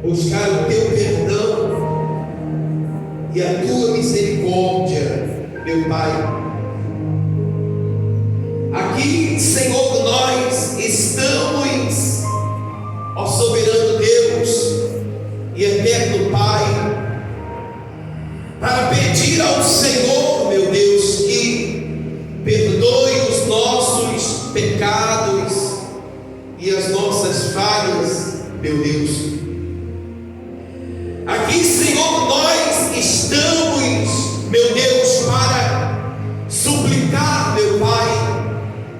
buscar o teu perdão e a tua misericórdia, meu Pai. Aqui, Senhor, nós estamos, ó soberano Deus e eterno Pai, para pedir ao Senhor, meu Deus, que perdoe os nossos pecados e as nossas falhas, meu Deus. Aqui, Senhor, nós estamos, meu Deus, para suplicar, meu Pai,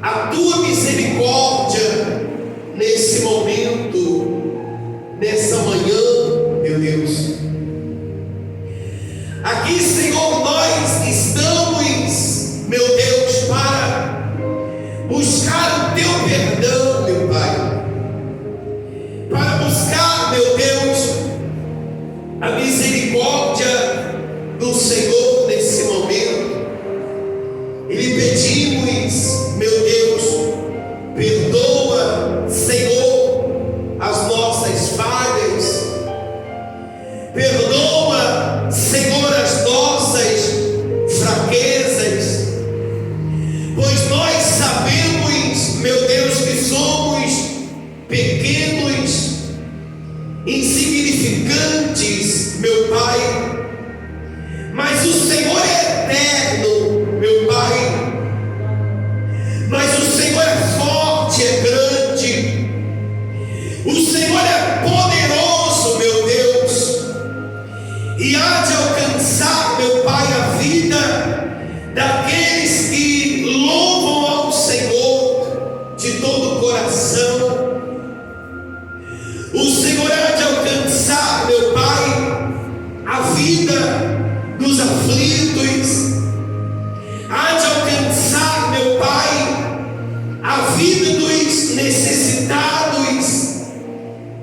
a tua misericórdia nesse momento, nessa manhã, meu Deus. Aqui, Senhor, nós estamos, meu Deus, para buscar o teu perdão, meu Pai, para buscar, meu Deus, a misericórdia do Senhor nesse momento. E lhe pedimos, meu Deus, perdoa, Senhor, as nossas falhas, perdoa, Senhor, as nossas fraquezas, pois nós sabemos, meu Deus, que somos pequenos, insignificantes, meu Pai, mas o Senhor é eterno, meu Pai, mas o Senhor é forte, é grande, o Senhor é poderoso, meu Deus, e há de alcançar, meu Pai, a vida daqueles que louvam ao Senhor de todo o coração. O Senhor há de alcançar, meu Pai, a vida dos aflitos, há de alcançar, meu Pai, a vida dos necessitados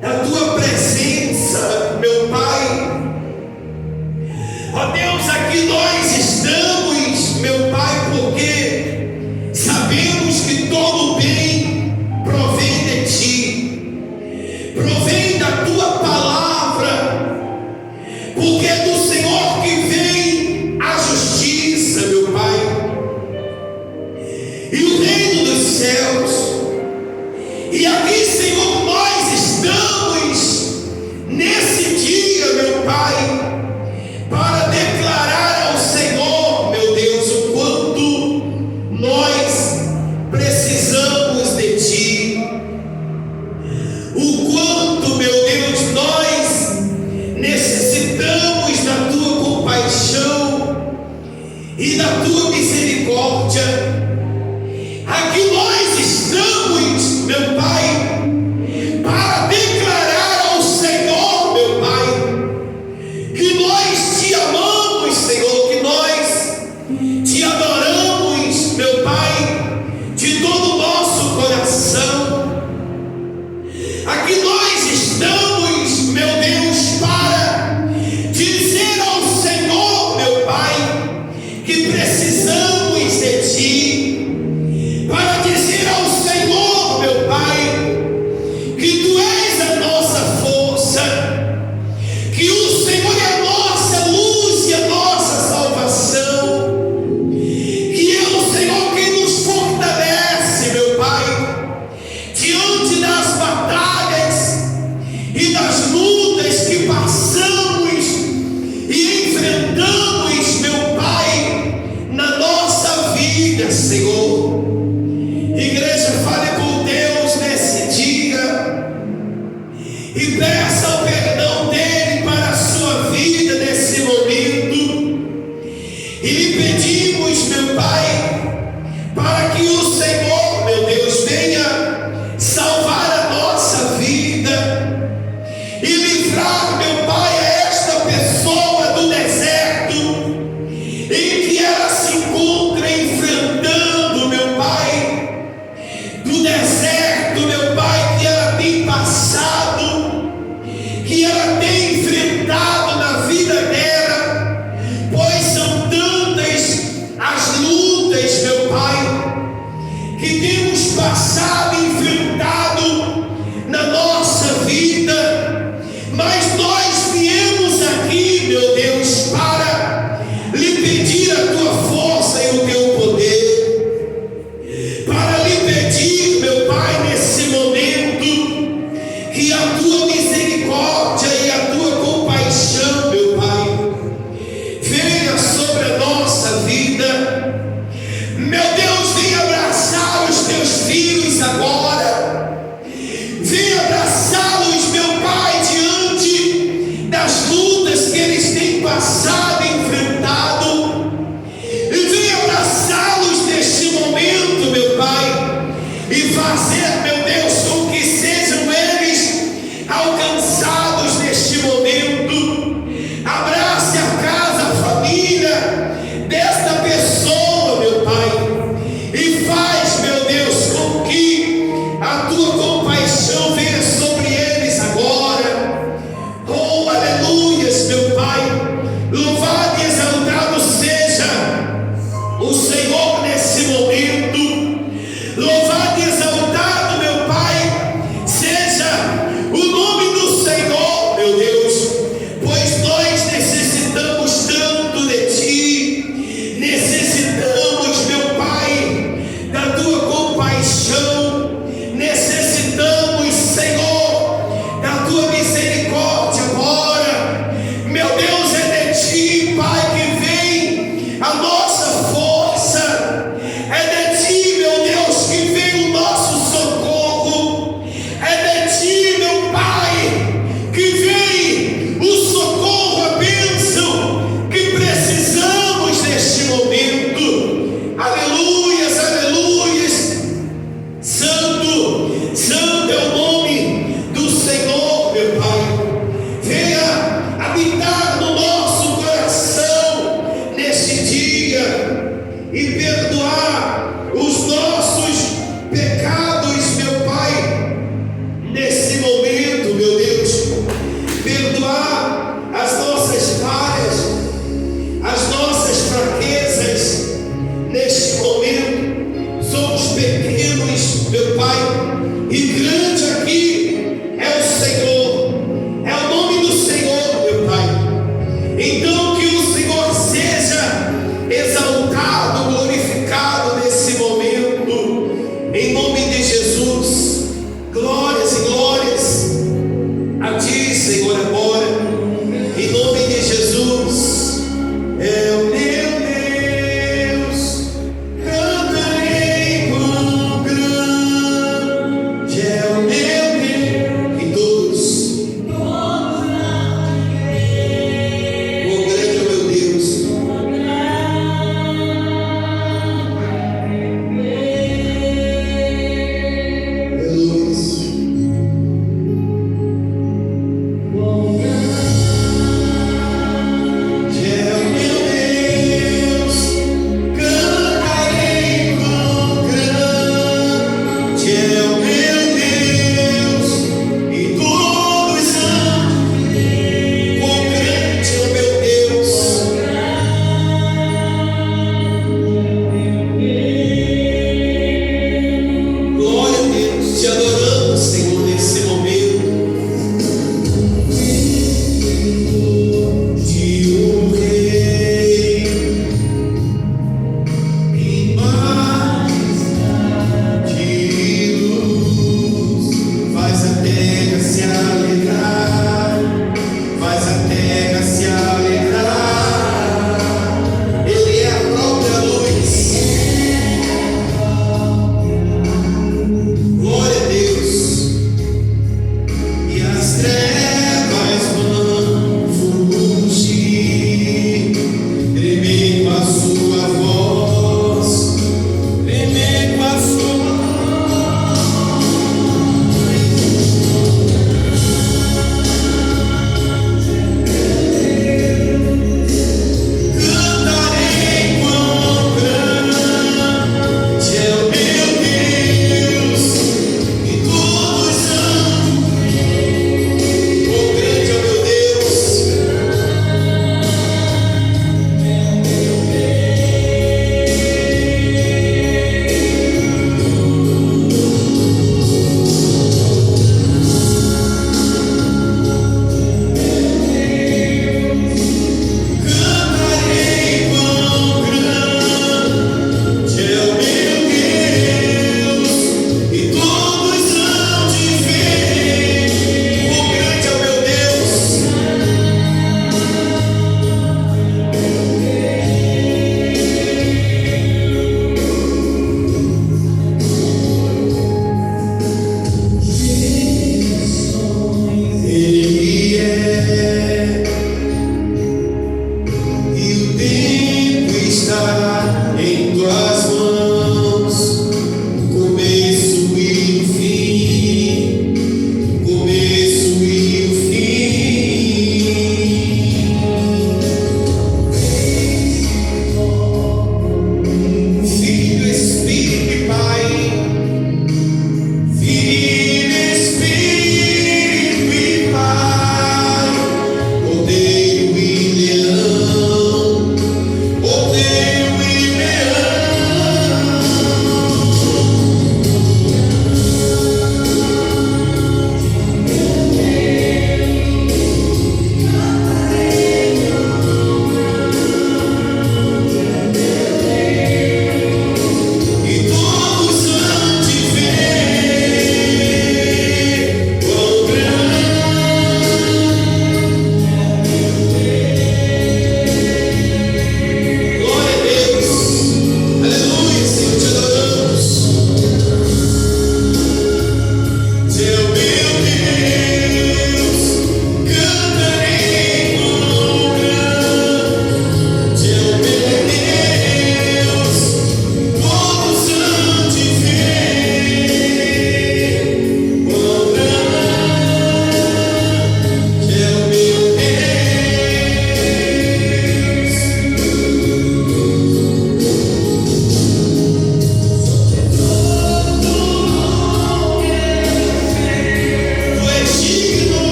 da tua presença, meu Pai. Ó Deus, aqui nós estamos, meu Pai, porque sabemos que todo bem provém de ti, provém da tua palavra, porque é do Senhor que vem a justiça, meu Pai, e o reino dos céus. E aqui, Senhor, nós estamos nesse dia, meu Pai, para declarar ao Senhor, meu Deus, o quanto nós precisamos de ti, o quanto, meu Deus, nós necessitamos da tua compaixão e da tua misericórdia. Aqui nós estamos, meu Pai, para declarar ao Senhor, meu Pai, que nós te amamos, Senhor, que nós te adoramos, meu Pai, de todo o nosso coração. Aqui nós estamos, meu Deus, para dizer ao Senhor, meu Pai, que precisamos de ti, para dizer ao Senhor, meu Pai, que tu és a nossa força, que o Senhor é a nossa luz e a nossa salvação, que é o Senhor quem nos fortalece, meu Pai, diante das batalhas e das lutas que passamos e enfrentamos, meu Pai, na nossa vida, Senhor. Igreja, fale com Deus nesse dia e peça o perdão dele para a sua vida nesse momento. E lhe pedimos, meu Pai, para que o Senhor, meu Deus, venha salvar a nossa vida e livrar, meu Pai, a esta pessoa do deserto em que ela se encontra enfrentando, meu Pai, do deserto, meu Pai, que ela tem passado, que ela tem enfrentado na vida dela, pois são tantas as lutas, meu Pai, que temos passado e enfrentado na nossa vida, mas cansados neste momento, abrace a casa, a família desta pessoa, meu Pai, e faz, meu Deus, com que a tua compaixão venha sobre eles agora. Oh, aleluias, meu Pai. Louvado e exaltado seja o Senhor nesse momento. Louvado e exaltado, meu Pai, seja o nome do Senhor.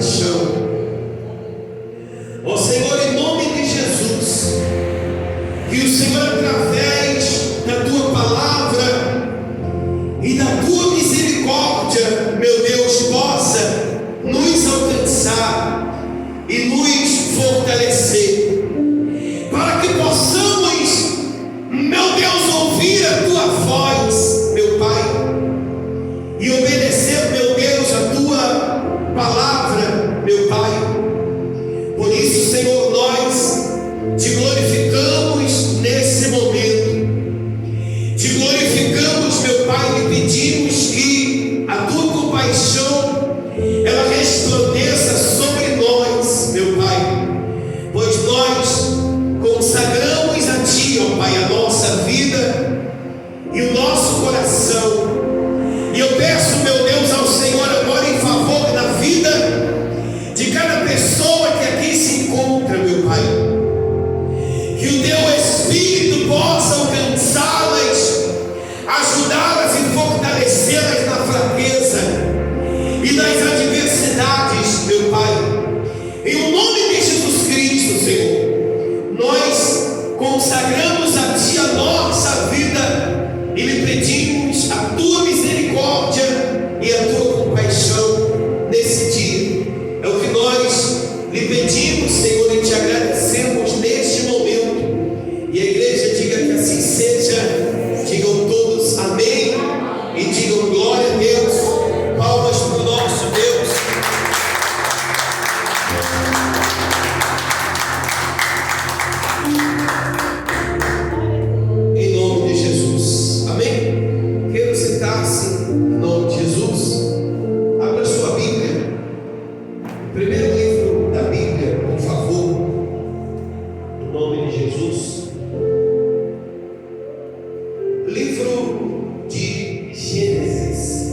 compaixão. Ó Senhor, em nome de Jesus, que o Senhor, através da tua palavra e da tua misericórdia, meu Deus, possa nos alcançar e nos fortalecer, para que possamos, meu Deus, ouvir a tua voz, meu Pai, e obedecer, meu Deus, a tua palavra, meu Pai. Por isso, Senhor, nós te glorificamos nesse momento, te glorificamos, meu Pai, e pedimos que a tua compaixão ela resplandeça sobre nós, meu Pai, pois nós consagramos a ti, ó Pai, a nossa vida e o nosso coração. E eu peço, meu Deus, ao Senhor agora em favor da vida de cada pessoa que aqui se encontra, meu Pai, que o teu Espírito possa alcançá-las, ajudá-las e fortalecê-las na fraqueza e nas adversidades, meu Pai. Em o nome de Jesus Cristo, Senhor, nós consagramos a ti a nossa vida e lhe pedimos a tua misericórdia e a tua compaixão nesse dia. É o que nós lhe pedimos, Senhor, e te agradecemos neste momento. E a igreja diga que assim seja. Digam todos amém e digam glória a Deus. Palmas para o nosso Deus. Em nome de Jesus, amém? Quero sentar-se em nome de Jesus. Abra sua Bíblia, primeiro livro da Bíblia, por favor, em nome de Jesus. Livro de Gênesis.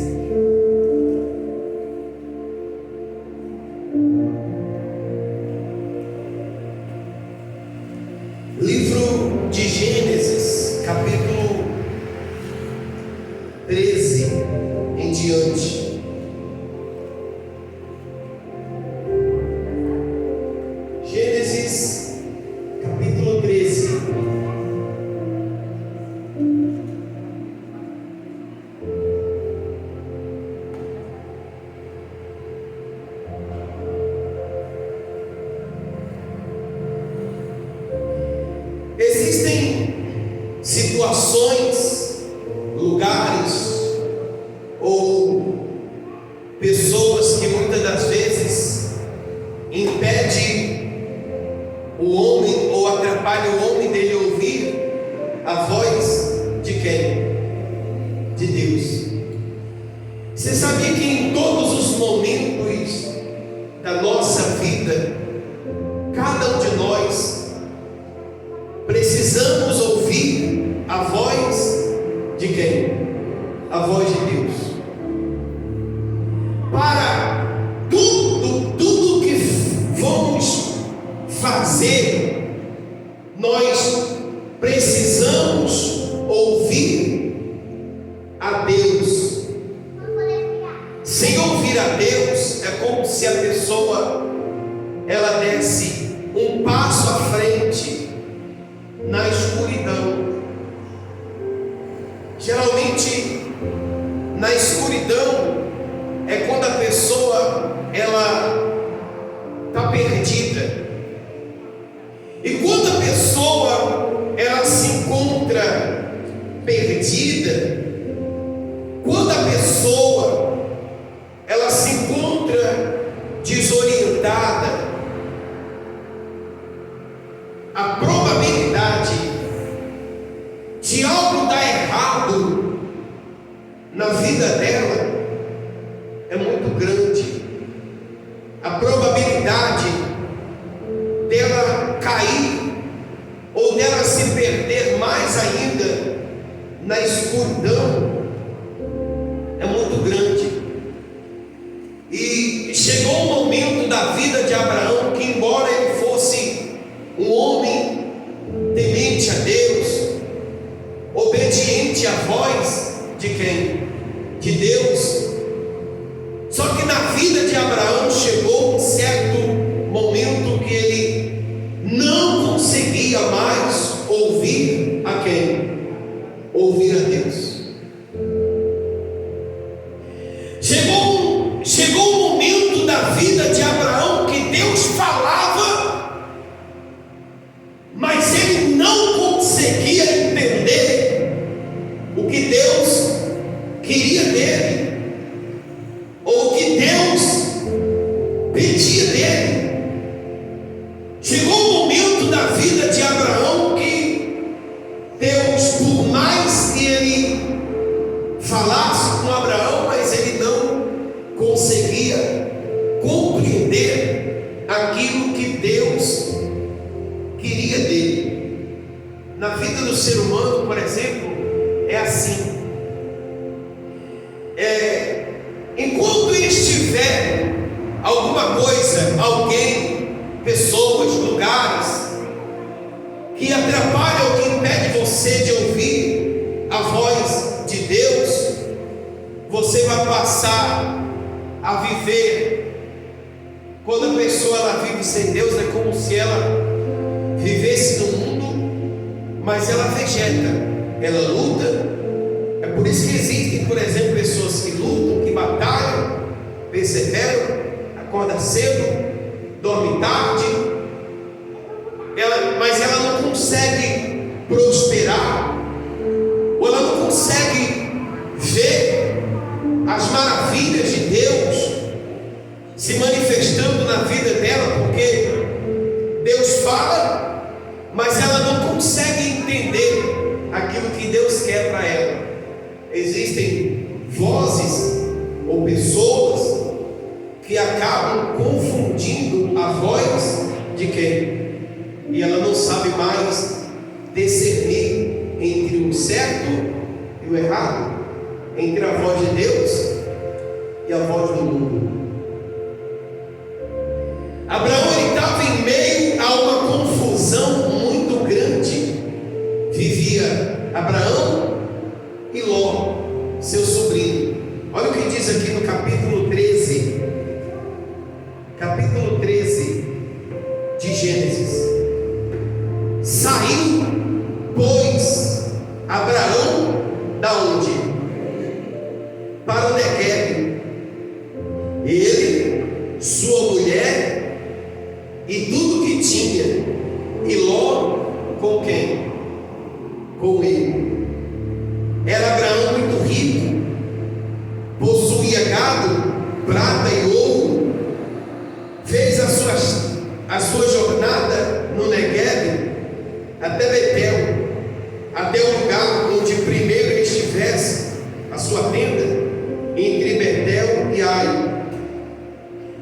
Livro de Gênesis, capítulo 13 em diante. Gênesis, capítulo 13. Existem situações, lugares ou pessoas que muitas das vezes impedem o homem ou atrapalham o homem dele ouvir a voz de quem? De Deus. Você sabia que em todos os momentos da nossa vida, cada um de nós precisamos ouvir a voz de quem? A voz de Deus. Para tudo que vamos fazer, nós precisamos ouvir a Deus. Sem ouvir a Deus, é como se a pessoa ela desse um passo à frente na escuridão. Geralmente na escuridão é quando a pessoa ela está perdida. E quando a pessoa ela se encontra perdida, quando a pessoa ela se encontra desorientada, a probabilidade de algo dar errado na vida dela é muito grande. A probabilidade dela cair ou dela se perder mais ainda na escuridão é muito grande. E chegou um momento da vida de Abraão que, embora ele fosse um homem temente a Deus, obediente à voz de quem? De Deus. Só que na vida de Abraão chegou um certo momento que ele não conseguia mais ouvir a quem? Ouvir a Deus. Chegou um momento da vida de Abraão que Deus falava, mas ele não conseguia entender o que Deus queria dele, ou o que Deus pedia dele. Chegou um momento da vida de Abraão que Deus, por mais que ele falasse com Abraão, mas ele não conseguia compreender aquilo que Deus queria dele. Na vida do ser humano, por exemplo, é assim. Enquanto ele estiver alguma coisa, alguém, pessoas, lugares que atrapalham, que impede você de ouvir a voz de Deus, você vai passar a viver. Quando a pessoa ela vive sem Deus, é como se ela vivesse no mundo, mas ela vegeta, ela luta. É por isso que existem, por exemplo, pessoas que lutam, que batalham, perseveram, acordam cedo, dormem tarde, mas ela não consegue prosperar, ou ela não consegue ver as maravilhas de Deus se manifestando na vida dela, porque Deus fala, mas ela não consegue entender aquilo que Deus quer para ela. Existem vozes ou pessoas que acabam confundindo a voz de quem? E ela não sabe mais discernir entre o certo e o errado, entre a voz de Deus e a voz do mundo. Abraão estava em meio a uma confusão muito grande. Vivia Abraão e Ló, seu sobrinho. Olha o que diz aqui no capítulo 13. Capítulo 13 de Gênesis. Saiu, pois, Abraão da onde? Para o Neguebe. Ele, sua mulher e tudo que tinha. E Ló com quem? Com ele. Era Abraão muito rico, possuía gado, prata e ouro. Fez a sua jornada no Neguebe até Betel, até o lugar onde primeiro ele estivesse a sua tenda, entre Betel e Ai,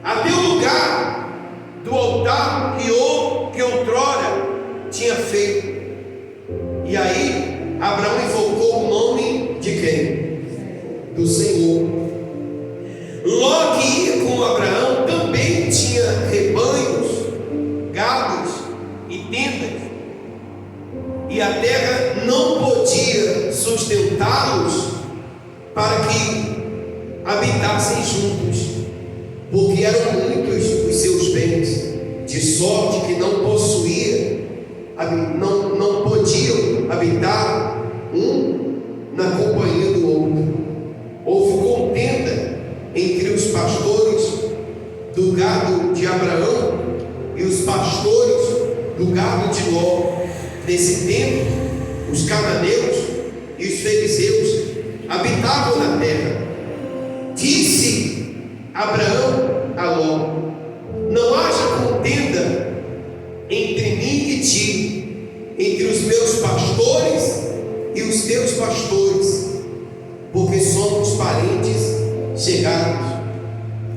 até o lugar do altar que outrora tinha feito. E aí Abraão invocou o nome de quem? Do Senhor. Ló, que ia com Abraão, também tinha rebanhos, gados e tendas, e a terra não podia sustentá-los para que habitassem juntos, porque eram muitos os seus bens, de sorte que não podiam habitar um na companhia do outro. Houve contenda entre os pastores do gado de Abraão e os pastores do gado de Ló. Nesse tempo, os cananeus e os fariseus habitavam na terra. Disse Abraão a Ló: não haja contenda entre mim e ti, entre os meus pastores e os teus pastores, porque somos parentes chegados.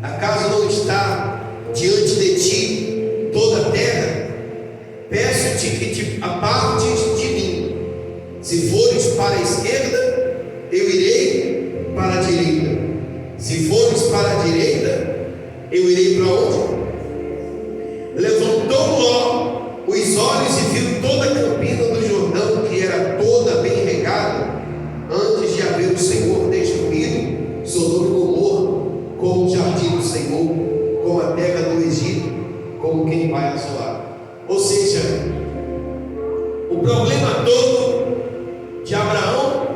Acaso não está diante de ti toda a terra? Peço-te que te apartes de mim. Se fores para a esquerda, eu irei para a direita. Se fores para a direita, eu irei para onde? Levantou Ló os olhos e viu toda a campina do Jordão, que era toda bem regada, antes de haver o Senhor destruído Sodoma e Gomorra, como o jardim do Senhor. Senhor, como a terra do Egito, como quem vai assolar. Ou seja, o problema todo de Abraão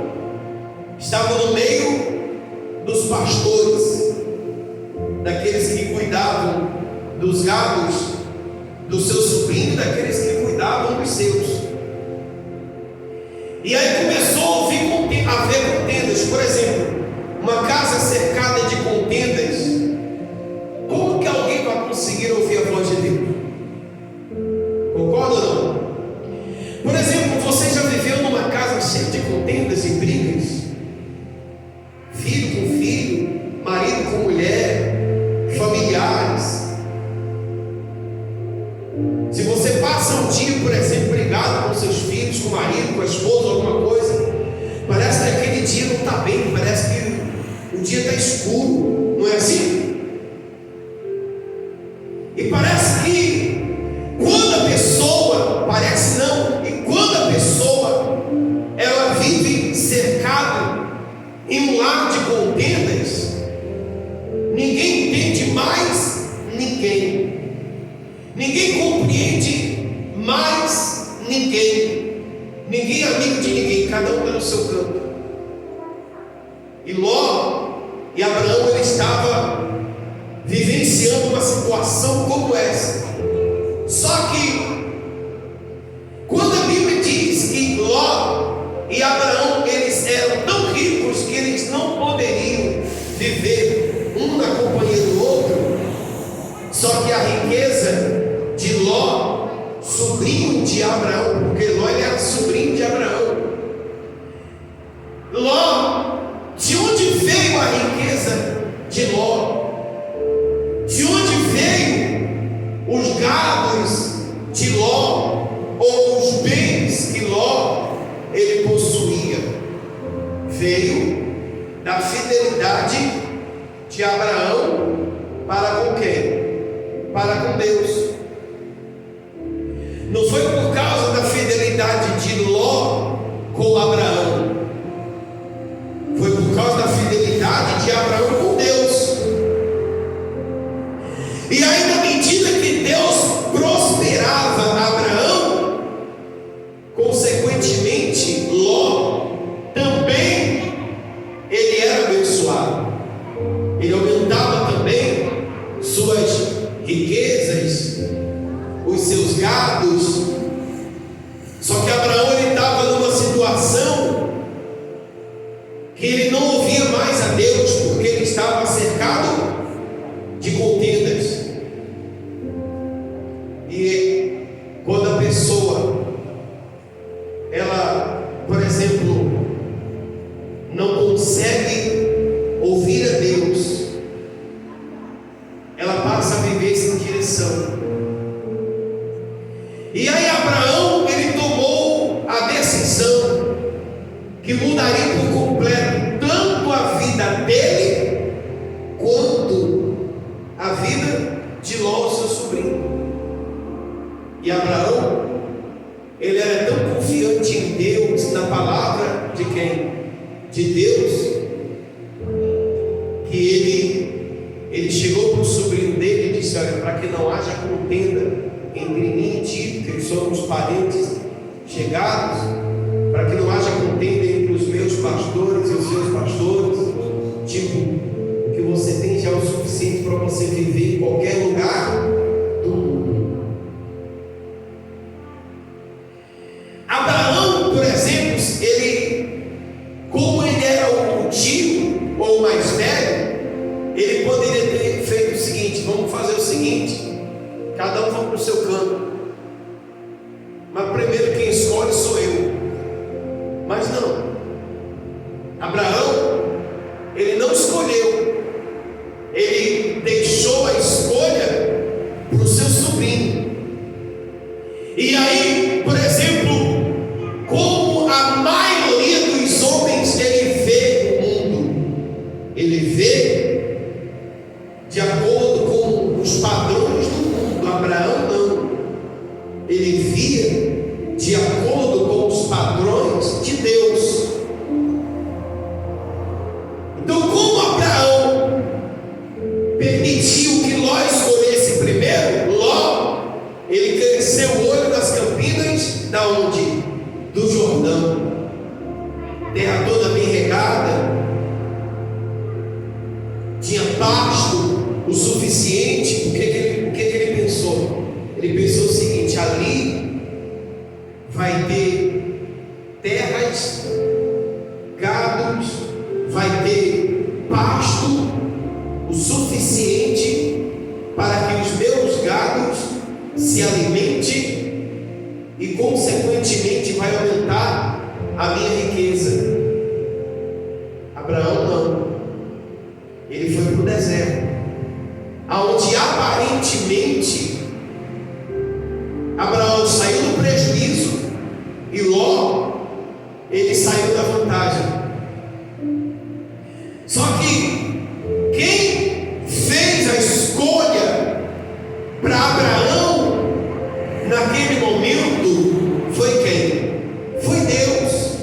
estava no meio dos pastores, daqueles que cuidavam dos gados do seu sobrinho, daqueles que cuidavam dos seus. E aí começou a haver contendas. Por exemplo, uma casa cercada de contendas, como que alguém vai conseguir ouvir a voz de Deus? Concorda ou não? Por exemplo, você já viveu numa casa cheia de contendas e brigas? Filho com filho, marido com mulher, familiares. Se você passa um dia, por exemplo, brigado com seus filhos, com o marido, com a esposa, alguma coisa, parece que aquele dia não está bem, parece que o dia está escuro, não é assim? E parece que quando a pessoa, parece não, e quando a pessoa, ela vive cercada em um lar de contendas, ninguém entende mais ninguém. Ninguém compreende mais ninguém. Ninguém é amigo de ninguém, cada um está no seu canto. E Ló e Abraão, ele estava vivenciando uma situação como essa. Só que quando a Bíblia diz que Ló e Abraão, eles eram tão ricos que eles não poderiam viver um na companhia do outro, só que a riqueza de Ló, sobrinho de Abraão, porque Ló ele era sobrinho de Abraão. Ló, de onde veio a riqueza de Ló? De onde veio os gados de Ló, ou os bens que Ló ele possuía? Veio da fidelidade de Abraão para com quem? Para com Deus. Não foi por causa da fidelidade de Ló com Abraão, foi por causa da fidelidade de Abraão com Deus. E aí, na medida que Deus prosperava Abraão, consequentemente Ló também ele era abençoado. Ele aumentava também suas riquezas, os seus gados. Só que Abraão ele estava numa situação que ele não ouvia mais a Deus, porque ele estava cercado de contendas. E quando a pessoa ela, por exemplo, não consegue ouvir a Deus, ela passa a viver sem direção. E aí Abraão, ele tomou a decisão que mudaria por completo tanto a vida dele quanto a vida de Ló, seu sobrinho. E Abraão, ele era tão confiante em Deus, na palavra de quem? De Deus, que ele chegou para o sobrinho dele e disse: olha, para que não haja contenda entre mim e ti, porque somos parentes chegados, para que não haja contenda entre os meus pastores e os seus pastores, tipo, que você tem já o suficiente para você viver em qualquer lugar do mundo. Abraão, por exemplo, como ele era o tio ou o mais velho, ele poderia ter feito o seguinte: vamos fazer o seguinte, cada um vai para o seu canto, mas primeiro quem escolhe sou eu. Mas não, Abraão, ele não escolheu, ele deixou a escolha para o seu sobrinho. E aí, por exemplo, como a maioria dos homens ele vê o mundo, ele vê de acordo com os padrões do mundo. Abraão não, ele via de acordo com os padrões de Deus. Então, como Abraão permitiu da onde? Do Jordão. Terra toda bem regada, tinha pasto o suficiente. O que ele pensou? Ele pensou o seguinte: ali vai ter terras, gados, vai ter pasto o suficiente para que os meus gados se alimentem e consequentemente vai aumentar a minha riqueza. Abraão não, ele foi para o deserto, aonde aparentemente Abraão saiu do prejuízo e Ló, ele saiu da vantagem. Só que quem fez a escolha para Abraão naquele momento foi quem? Foi Deus,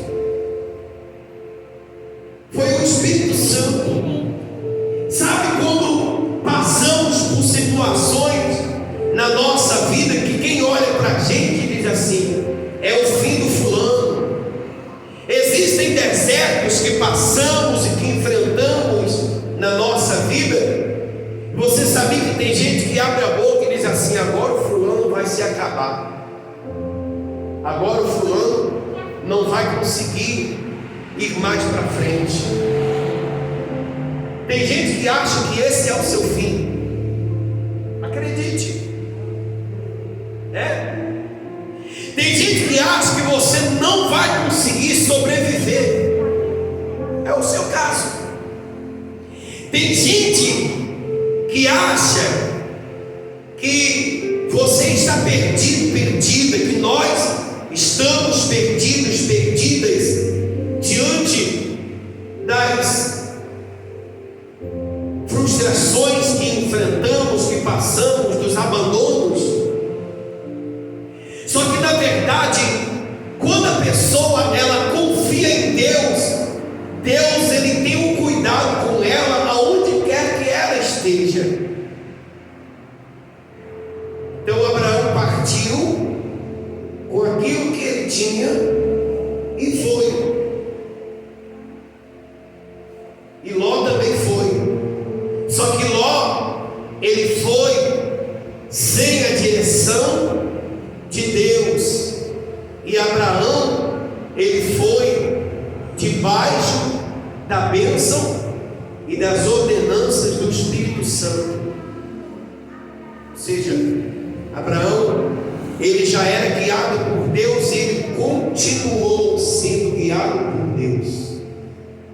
foi o Espírito Santo. Sabe quando passamos por situações na nossa vida que quem olha para a gente diz assim: é o fim do fulano. Existem desertos que passamos e que enfrentamos na nossa vida. Você sabia que tem gente que abre a boca e diz assim: agora o fulano vai se acabar, agora o fulano não vai conseguir ir mais para frente. Tem gente que acha que esse é o seu fim. Acredite. Tem gente que acha que você não vai conseguir sobreviver. É o seu caso. Tem gente que acha que você está perdido, perdida, que nós estamos perdidos, perdidas diante das frustrações que enfrentamos, que passamos, dos abandonos. Só que na verdade, quando a pessoa ela confia em Deus, Deus ele tem um cuidado com ela aonde quer que ela esteja. Então Abraão partiu com aquilo que ele tinha e foi. E Ló também foi. Só que Ló, ele foi sem a direção de Deus. E Abraão, ele foi debaixo da bênção e das ordenanças do Espírito Santo. Ou seja, Abraão, ele já era guiado por Deus e ele continuou sendo guiado por Deus.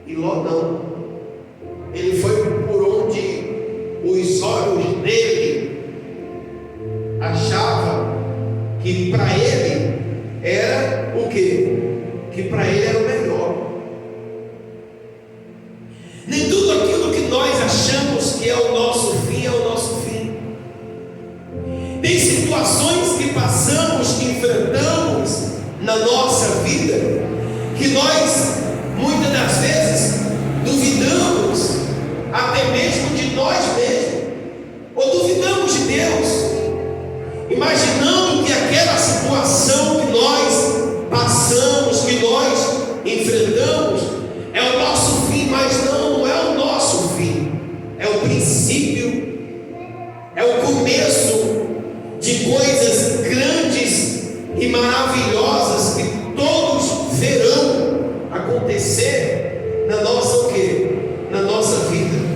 E Ló não. Ele foi por onde os olhos dele achavam que para ele era o quê? Que para ele era o melhor. Nem tudo aquilo que nós achamos que é o nosso fim é o nosso fim. Tem situações que passamos, que enfrentamos na nossa vida, que nós muitas das vezes duvidamos até mesmo de nós mesmos, ou duvidamos de Deus, imaginando que aquela situação que nós passamos, que nós enfrentamos, é o nosso fim. Mas não é o nosso fim, é o princípio, é o começo de coisas grandes e maravilhosas que todos verão acontecer na nossa o quê? Na nossa vida.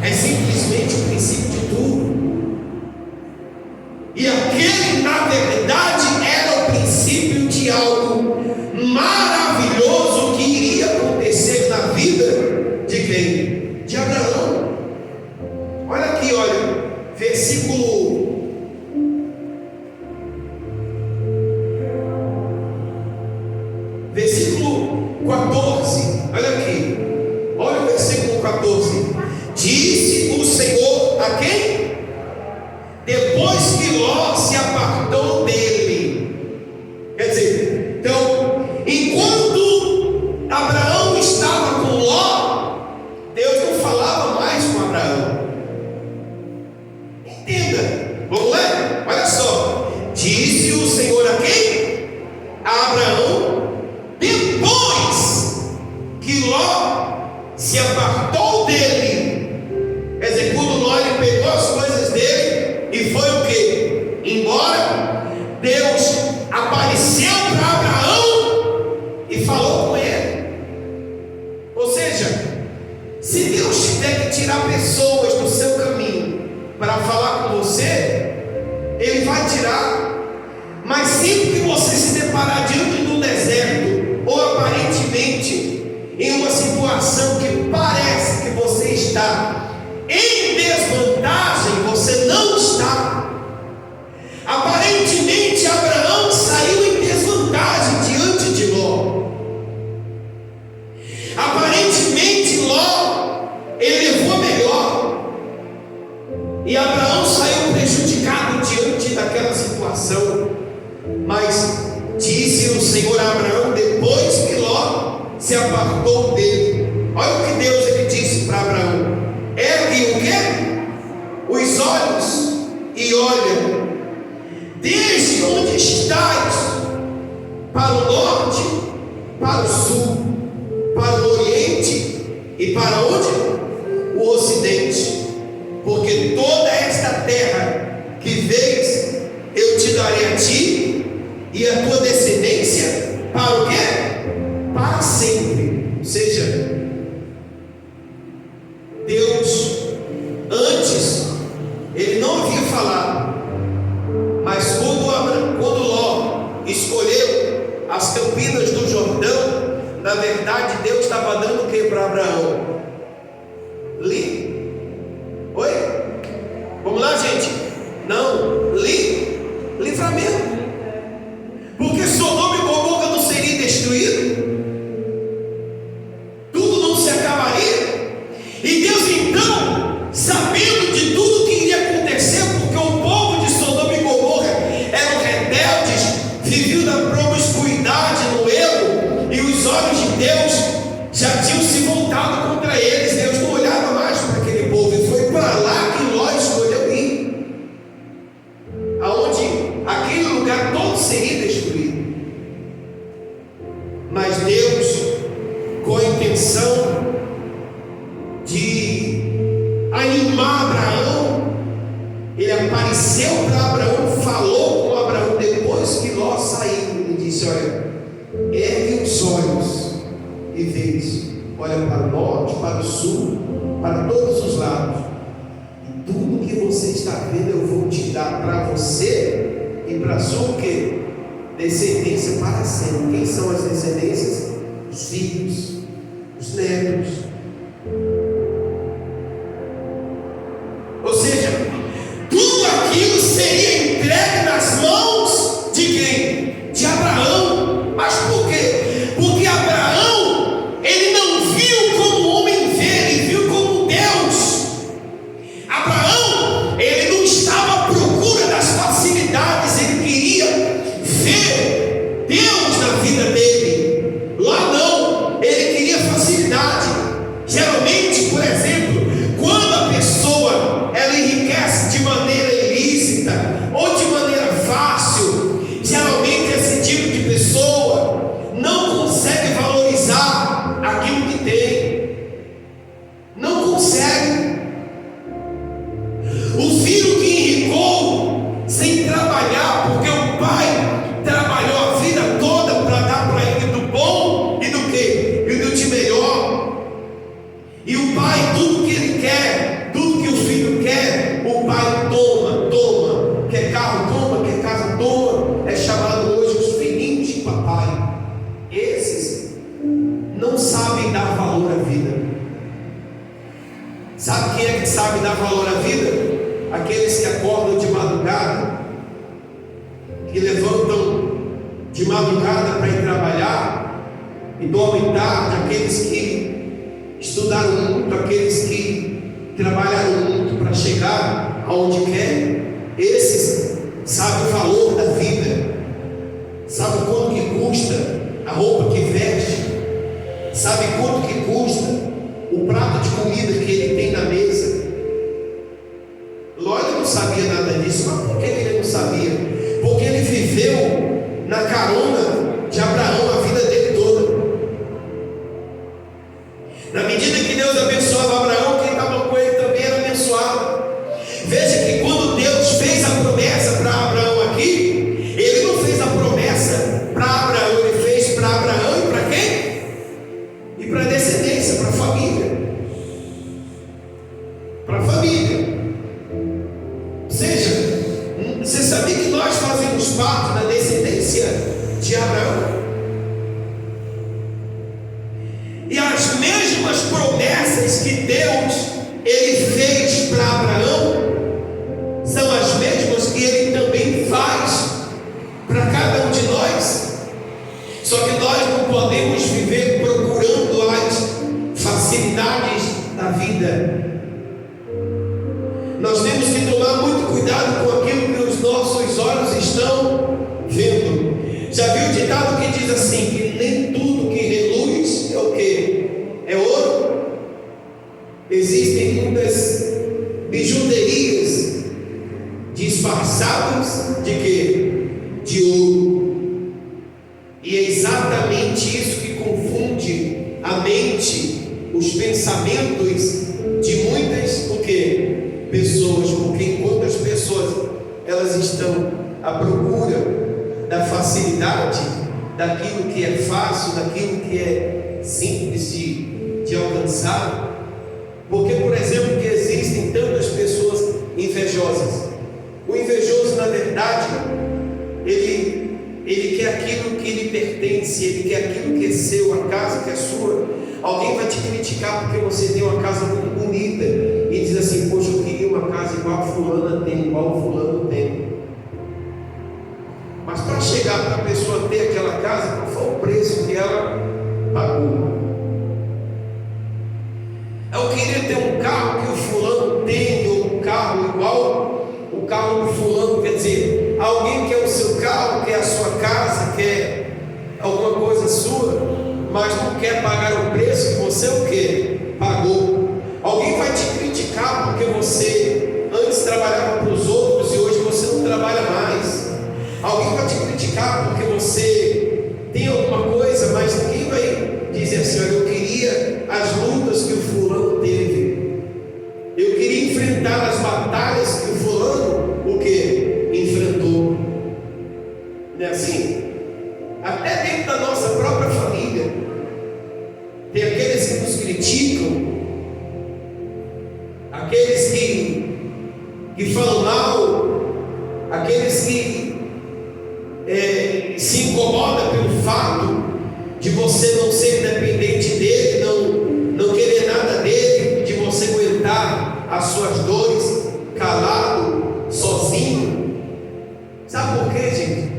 É simplesmente o princípio de tudo. E aquele, na verdade, era o princípio de algo maravilhoso que iria acontecer na vida de quem? De Abraão. Olha aqui, olha, versículo 14, olha aqui, olha o versículo 14. Disse o Senhor a quem? Depois que Ló se apartou dele. Quer dizer, então, enquanto Abraão estava com Ló, Deus não falava mais com Abraão. Entenda, vamos ler? Olha só. Disse o Senhor a quem? E foi o que? Embora Deus apareceu para Abraão e falou com ele. Ou seja, se Deus tiver que tirar pessoas do seu caminho para falar com você, Ele vai tirar. Mas sempre que você se deparar diante de um deserto, ou aparentemente em uma situação que parece que você está em desvantagem, você não está. Aparentemente Abraão saiu em desvantagem diante de Ló. Aparentemente Ló, ele levou melhor, e Abraão saiu prejudicado diante daquela situação. Mas disse o Senhor a Abraão, depois que Ló se apartou dele, olha o que Deus ele disse para Abraão: ergue o quê? Os olhos e olha, desde onde estás, para o norte, para o sul, para o oriente e para onde? O ocidente, porque toda esta terra que vês, eu te darei a ti e a tua descendência para o quê? Para sempre. Ou seja, Deus antes ele não havia falado, mas quando Ló escolheu as campinas do Jordão, na verdade Deus estava dando o que para Abraão? Oi? Vamos lá, gente? Não, livramento. Porque Sodoma e Gomorra não seria destruído, tudo não se acabaria. E Deus então, sabendo de tudo que iria acontecer, porque o povo de Sodoma e Gomorra eram rebeldes, viviam na promiscuidade, no erro, e os olhos de Deus já tinham se voltado contra eles. Deus não olhava mais para aquele povo, e foi para lá que Ló escolheu ir, aonde aquele lugar todo seria destruído. Mas Deus, com a intenção de animar Abraão, ele apareceu para Abraão, falou com Abraão depois que Ló saiu, e disse: olha, ergue os olhos e vês, olha para o norte, para o sul, para todos os lados, e tudo que você está vendo eu vou te dar para você e para a sua o quê? Descendência para sempre. Quem são as descendências? Os filhos, os netos. Ou seja, tudo aquilo seria entregue nas mãos de quem? De Abraão. Mas por quê? Porque Abraão, ele não viu como o homem vê, ele viu como Deus. Abraão, ele não estava à procura das facilidades, ele queria ver Deus na vida dele. Lá não, ele queria facilidade. Geralmente, por exemplo, quando a pessoa ela enriquece de maneira ilícita ou de maneira fácil, geralmente esse tipo de pessoa não consegue valorizar aquilo que tem. Não consegue. O filho que enricou sem trabalhar, porque o pai trabalhou a vida toda para dar para ele do bom e do que? E do de melhor. E o pai, tudo que ele quer, tudo que o filho quer, o pai toma. Quer carro, toma. Quer casa, toma. É chamado hoje os filhinhos de papai. Esses não sabem dar valor à vida. Sabe quem é que sabe dar valor à vida? Aqueles que acordam de madrugada, que levantam de madrugada para ir trabalhar e dormem tarde, aqueles que estudaram muito, aqueles que trabalharam muito para chegar aonde quer. Esses sabem o valor da vida, sabem quanto que custa a roupa que veste, sabem quanto que custa o prato de comida que ele tem na mesa. Ló não sabia nada disso. Mas por que ele não sabia? Porque ele viveu na carona de Abraão a vida dele toda. Na medida que Deus abençoava Abraão, quem estava com ele também era abençoado. Veja que quando Deus fez parte da descendência de Abraão. E as mesmas promessas que Deus ele fez para Abraão são as mesmas que ele também faz para cada um de nós. Só que nós não podemos viver procurando as facilidades da vida. Nós temos que tomar muito cuidado com aquilo que os nossos olhos estão vendo. Já viu o ditado que diz assim, que nem tudo que reluz é o quê? É ouro? Existem muitas bijuterias disfarçadas de quê? De ouro. E é exatamente isso que confunde a mente, os pensamentos de muitas o quê? Pessoas, porque enquanto as pessoas elas estão à procura da facilidade, daquilo que é fácil, daquilo que é simples de alcançar. Porque, por exemplo, que existem tantas pessoas invejosas. O invejoso, na verdade, ele quer aquilo que lhe pertence, ele quer aquilo que é seu, a casa que é sua. Alguém vai te criticar porque você tem uma casa muito bonita e diz assim, poxa, eu queria uma casa igual a fulana tem, igual o fulano tem. Mas para chegar para a pessoa ter aquela casa, qual foi o preço que ela pagou? Eu queria ter um carro que o fulano tem, ou um carro igual o carro do fulano. Quer dizer, alguém quer o seu carro, quer a sua casa, quer alguma coisa sua, mas não quer pagar o preço que você o quê? Pagou. Alguém vai te criticar porque você antes trabalhava para os outros e hoje você não trabalha mais. Alguém vai te criticar porque você tem alguma coisa, mas ninguém vai dizer assim, olha, eu queria as lutas que o fulano teve, eu queria enfrentar as batalhas que o fulano o que? Enfrentou. Não é assim? Até dentro da nossa própria família tem aqueles que nos criticam, aqueles que falam mal, aqueles que se incomodam pelo fato de você não ser dependente dele, não querer nada dele, de você aguentar as suas dores calado, sozinho. Sabe por quê, gente?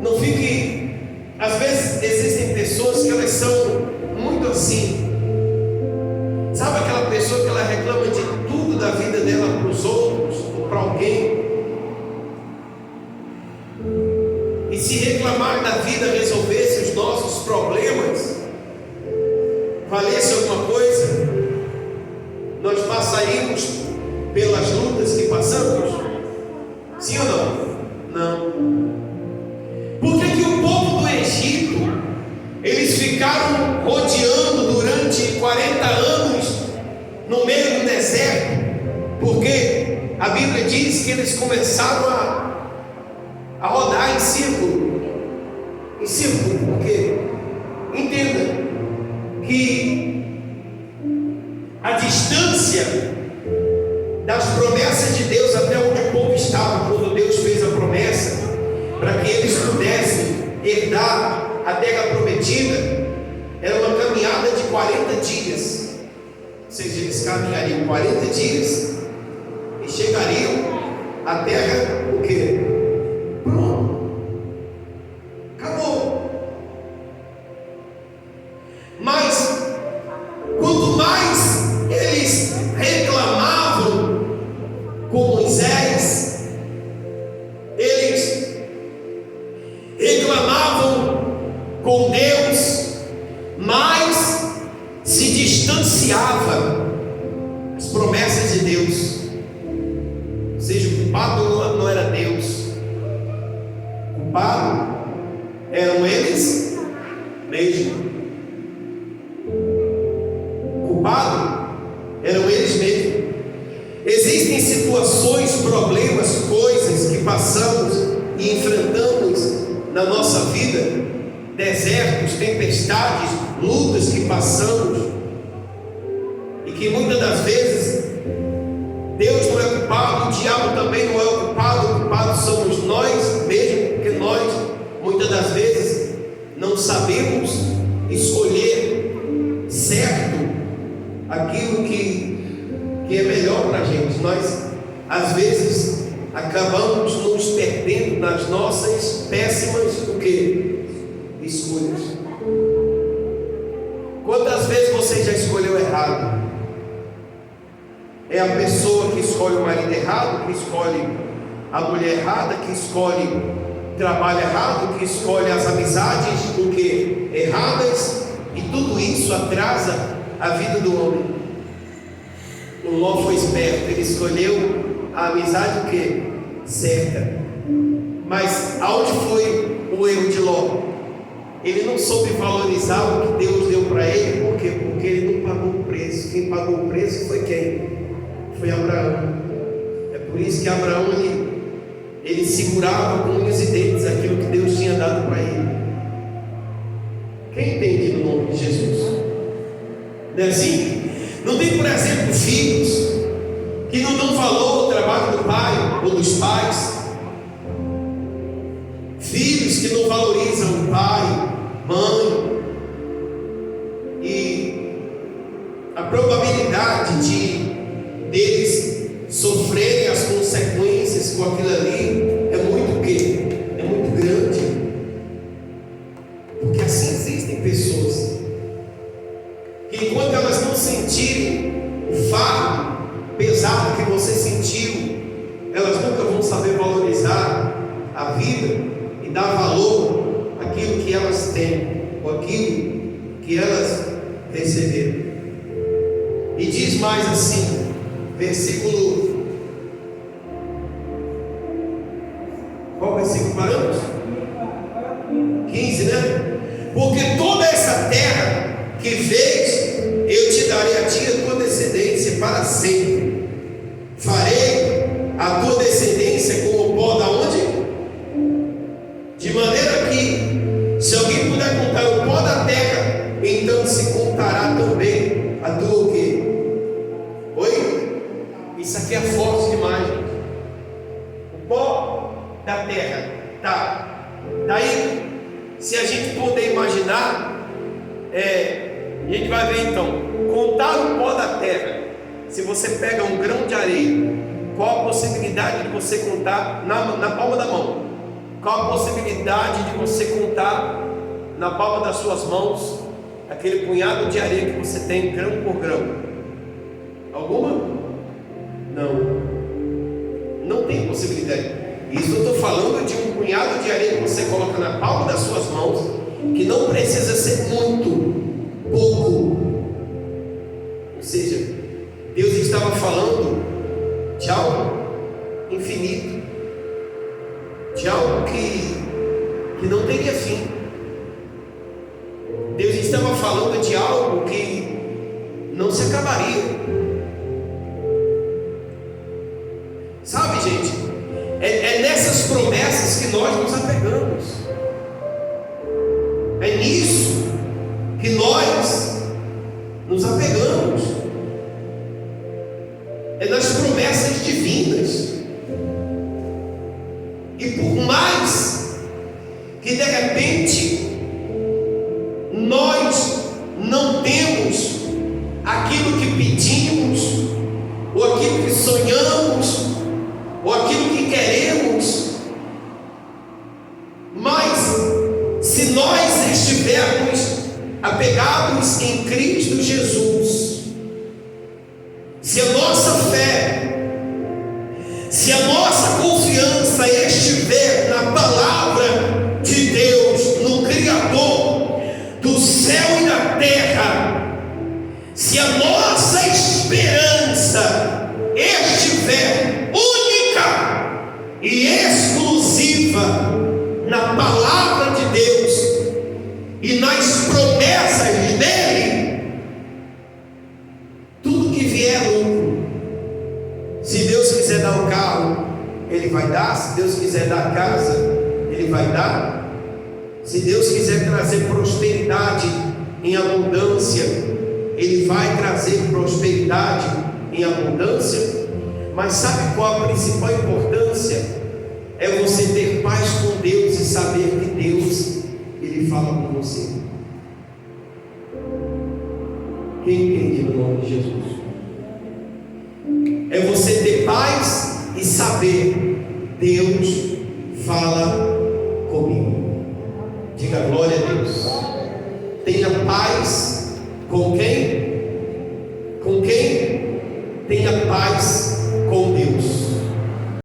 Não fique. Às vezes existem pessoas que elas são muito assim. Sabe aquela pessoa que ela reclama de tudo da vida dela para os outros ou para alguém? E se reclamar da vida resolvesse os nossos problemas, valesse alguma coisa, nós passaríamos pelas lutas que passamos? Sim ou não? Não. Por que o povo do Egito, eles ficaram rodeando durante 40 anos no meio do deserto? Porque a Bíblia diz que eles começaram a rodar em círculo. Em círculo, porque entenda que a distância das promessas de Deus até onde o povo estava, quando Deus fez a promessa para que eles pudessem herdar a terra prometida, era uma caminhada de 40 dias. Ou seja, eles caminhariam 40 dias e chegariam à terra o quê? Pronto. Acabou. Mas quanto mais eles reclamavam com Moisés, eles reclamavam com Deus, mais se distanciava as promessas de Deus. Ou seja, o culpado não era Deus, o culpado eram eles mesmos. O culpado eram eles mesmos. Existem situações, problemas, coisas que passamos e enfrentamos na nossa vida, desertos, tempestades, lutas que passamos, e que muitas das vezes Deus não é culpado, o diabo também não é o culpado somos nós mesmos. das vezes não sabemos escolher certo aquilo que é melhor para a gente. Nós, às vezes, acabamos nos perdendo nas nossas péssimas escolhas. Quantas vezes você já escolheu errado? É a pessoa que escolhe o marido errado, que escolhe a mulher errada, que escolhe o trabalho errado, que escolhe as amizades erradas, e tudo isso atrasa a vida do homem. O Ló foi esperto, ele escolheu a amizade certa. Mas aonde foi o erro de Ló? Ele não soube valorizar o que Deus deu para ele. Por quê? Porque ele não pagou o preço. Quem pagou o preço foi quem? Foi Abraão. É por isso que Abraão ele segurava com unhas e dentes aquilo que Deus tinha dado para ele. Quem entende no nome de Jesus? Não é assim? Não tem, por exemplo, filhos que não dão valor ao trabalho do pai ou dos pais, filhos que não valorizam o pai, mãe, e a probabilidade deles sofrerem as consequências com aquilo ali é muito grande, porque assim existem pessoas que, enquanto elas não sentirem o fardo pesado que você sentiu, elas nunca vão saber valorizar a vida e dar valor àquilo que elas têm, ou aquilo que elas receberam. E diz mais assim, versículo, qual versículo paramos? 15, né? Porque toda essa terra que vês, eu te darei a ti e a tua descendência para sempre. Farei a tua descendência como o pó da onde? De maneira que, se alguém puder contar o pó da terra, então se contará também a tua o quê? Oi? Isso aqui é forte demais, gente. O pó da terra, tá? Daí, se a gente puder imaginar, a gente vai ver então, contar o pó da terra. Se você pega um grão de areia, qual a possibilidade de você contar na palma da mão? Qual a possibilidade de você contar na palma das suas mãos aquele punhado de areia que você tem grão por grão? Alguma? Não tem possibilidade. Isso eu estou falando de um punhado de areia que você coloca na palma das suas mãos, que não precisa ser muito, pouco. Ou seja, Deus estava falando de algo infinito, de algo que não teria fim. Deus estava falando de algo que não se acabaria. Sabe, gente, é nessas promessas que nós nos apegamos, é nisso que nós nos apegamos, é nas promessas divinas. E por mais que de repente nós não temos aquilo que pedimos, ou aquilo que sonhamos, ou aquilo que queremos, mas se nós estivermos apegados em Cristo Jesus, se a nossa fé, se a nossa confiança estiver na palavra de Deus, no Criador do céu e da terra, se a nossa esperança estiver única e exclusiva na palavra de Deus e nas promessas dele, tudo que vier lucro. Se Deus quiser dar um carro, ele vai dar. Se Deus quiser dar a casa, ele vai dar. Se Deus quiser trazer prosperidade em abundância, ele vai trazer prosperidade em abundância. Mas sabe qual a principal importância? é você ter paz com Deus e saber que Deus, Ele fala com você. Quem entende no nome de Jesus? É você ter paz e saber, Deus fala comigo. Diga glória a Deus. Tenha paz com quem?